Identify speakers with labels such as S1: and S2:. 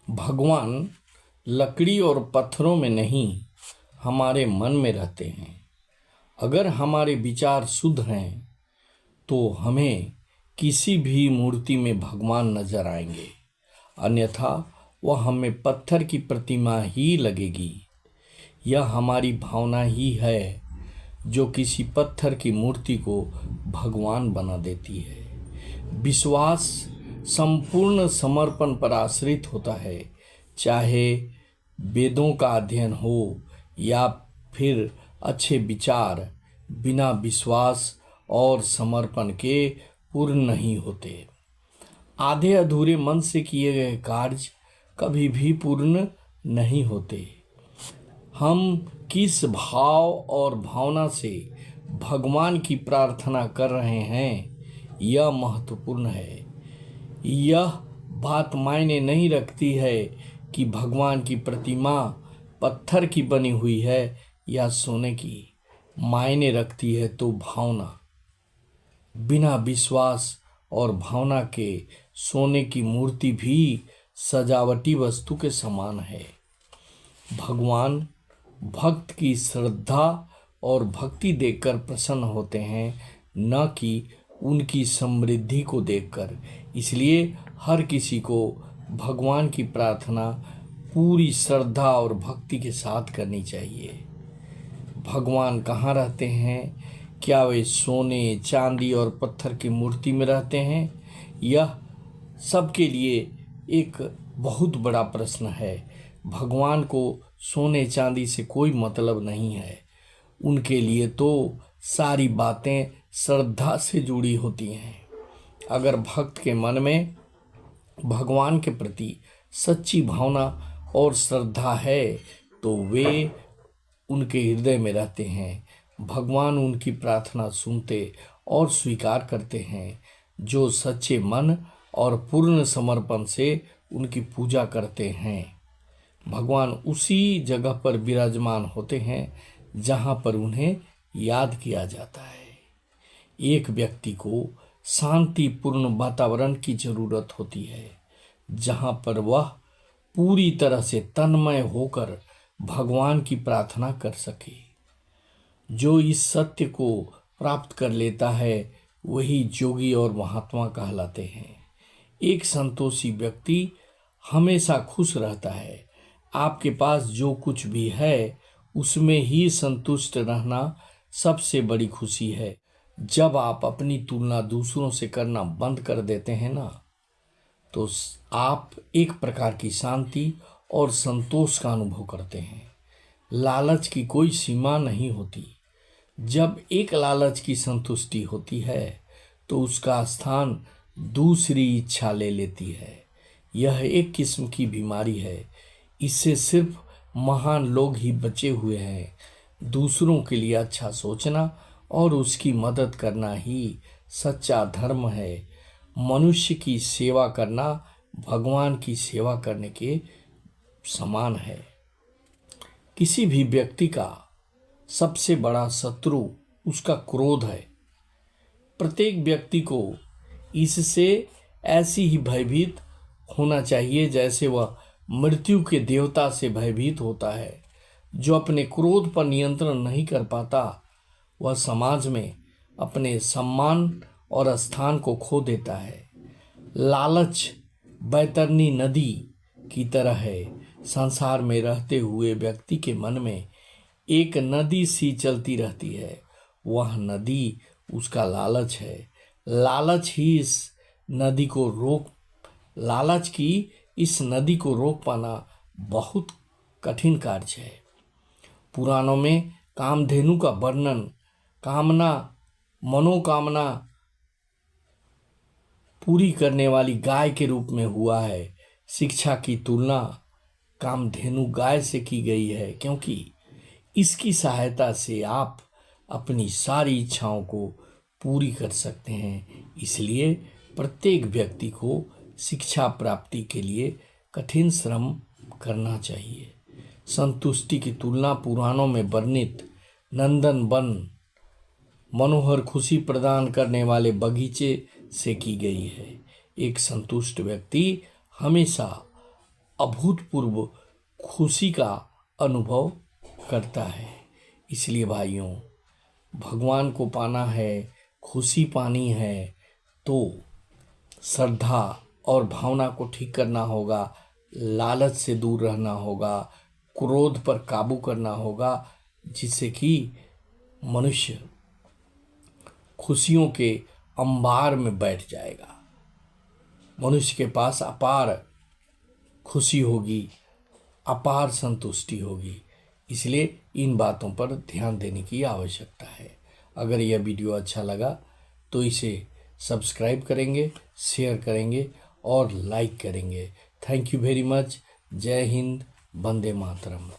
S1: भगवान लकड़ी और पत्थरों में नहीं, हमारे मन में रहते हैं। अगर हमारे विचार शुद्ध हैं तो हमें किसी भी मूर्ति में भगवान नजर आएंगे, अन्यथा वह हमें पत्थर की प्रतिमा ही लगेगी। यह हमारी भावना ही है जो किसी पत्थर की मूर्ति को भगवान बना देती है। विश्वास संपूर्ण समर्पण पर आश्रित होता है, चाहे वेदों का अध्ययन हो या फिर अच्छे विचार। बिना विश्वास और समर्पण के पूर्ण नहीं होते। आधे अधूरे मन से किए गए कार्य कभी भी पूर्ण नहीं होते। हम किस भाव और भावना से भगवान की प्रार्थना कर रहे हैं, यह महत्वपूर्ण है। यह बात मायने नहीं रखती है कि भगवान की प्रतिमा पत्थर की बनी हुई है या सोने की। मायने रखती है तो भावना। बिना विश्वास और भावना के सोने की मूर्ति भी सजावटी वस्तु के समान है। भगवान भक्त की श्रद्धा और भक्ति देखकर प्रसन्न होते हैं, न कि उनकी समृद्धि को देखकर। इसलिए हर किसी को भगवान की प्रार्थना पूरी श्रद्धा और भक्ति के साथ करनी चाहिए। भगवान कहाँ रहते हैं? क्या वे सोने, चांदी और पत्थर की मूर्ति में रहते हैं? यह सबके लिए एक बहुत बड़ा प्रश्न है। भगवान को सोने चांदी से कोई मतलब नहीं है। उनके लिए तो सारी बातें श्रद्धा से जुड़ी होती हैं। अगर भक्त के मन में भगवान के प्रति सच्ची भावना और श्रद्धा है तो वे उनके हृदय में रहते हैं। भगवान उनकी प्रार्थना सुनते और स्वीकार करते हैं। जो सच्चे मन और पूर्ण समर्पण से उनकी पूजा करते हैं, भगवान उसी जगह पर विराजमान होते हैं जहाँ पर उन्हें याद किया जाता है। एक व्यक्ति को शांतिपूर्ण वातावरण की जरूरत होती है, जहाँ पर वह पूरी तरह से तन्मय होकर भगवान की प्रार्थना कर सके। जो इस सत्य को प्राप्त कर लेता है वही जोगी और महात्मा कहलाते हैं। एक संतोषी व्यक्ति हमेशा खुश रहता है। आपके पास जो कुछ भी है उसमें ही संतुष्ट रहना सबसे बड़ी खुशी है। जब आप अपनी तुलना दूसरों से करना बंद कर देते हैं ना, तो आप एक प्रकार की शांति और संतोष का अनुभव करते हैं। लालच की कोई सीमा नहीं होती। जब एक लालच की संतुष्टि होती है तो उसका स्थान दूसरी इच्छा ले लेती है। यह एक किस्म की बीमारी है। इससे सिर्फ महान लोग ही बचे हुए हैं। दूसरों के लिए अच्छा सोचना और उसकी मदद करना ही सच्चा धर्म है। मनुष्य की सेवा करना भगवान की सेवा करने के समान है। किसी भी व्यक्ति का सबसे बड़ा शत्रु उसका क्रोध है। प्रत्येक व्यक्ति को इससे ऐसी ही भयभीत होना चाहिए जैसे वह मृत्यु के देवता से भयभीत होता है। जो अपने क्रोध पर नियंत्रण नहीं कर पाता वह समाज में अपने सम्मान और स्थान को खो देता है। लालच बैतरनी नदी की तरह है। संसार में रहते हुए व्यक्ति के मन में एक नदी सी चलती रहती है। वह नदी उसका लालच है। लालच की इस नदी को रोक पाना बहुत कठिन कार्य है। पुराणों में कामधेनु का वर्णन मनोकामना पूरी करने वाली गाय के रूप में हुआ है। शिक्षा की तुलना कामधेनु गाय से की गई है, क्योंकि इसकी सहायता से आप अपनी सारी इच्छाओं को पूरी कर सकते हैं। इसलिए प्रत्येक व्यक्ति को शिक्षा प्राप्ति के लिए कठिन श्रम करना चाहिए। संतुष्टि की तुलना पुराणों में वर्णित नंदन वन, मनोहर खुशी प्रदान करने वाले बगीचे से की गई है। एक संतुष्ट व्यक्ति हमेशा अभूतपूर्व खुशी का अनुभव करता है। इसलिए भाइयों, भगवान को पाना है, खुशी पानी है, तो श्रद्धा और भावना को ठीक करना होगा, लालच से दूर रहना होगा, क्रोध पर काबू करना होगा, जिससे कि मनुष्य खुशियों के अंबार में बैठ जाएगा। मनुष्य के पास अपार खुशी होगी, अपार संतुष्टि होगी। इसलिए इन बातों पर ध्यान देने की आवश्यकता है। अगर यह वीडियो अच्छा लगा तो इसे सब्सक्राइब करेंगे, शेयर करेंगे और लाइक करेंगे। Thank you very much. जय हिंद, वंदे मातरम।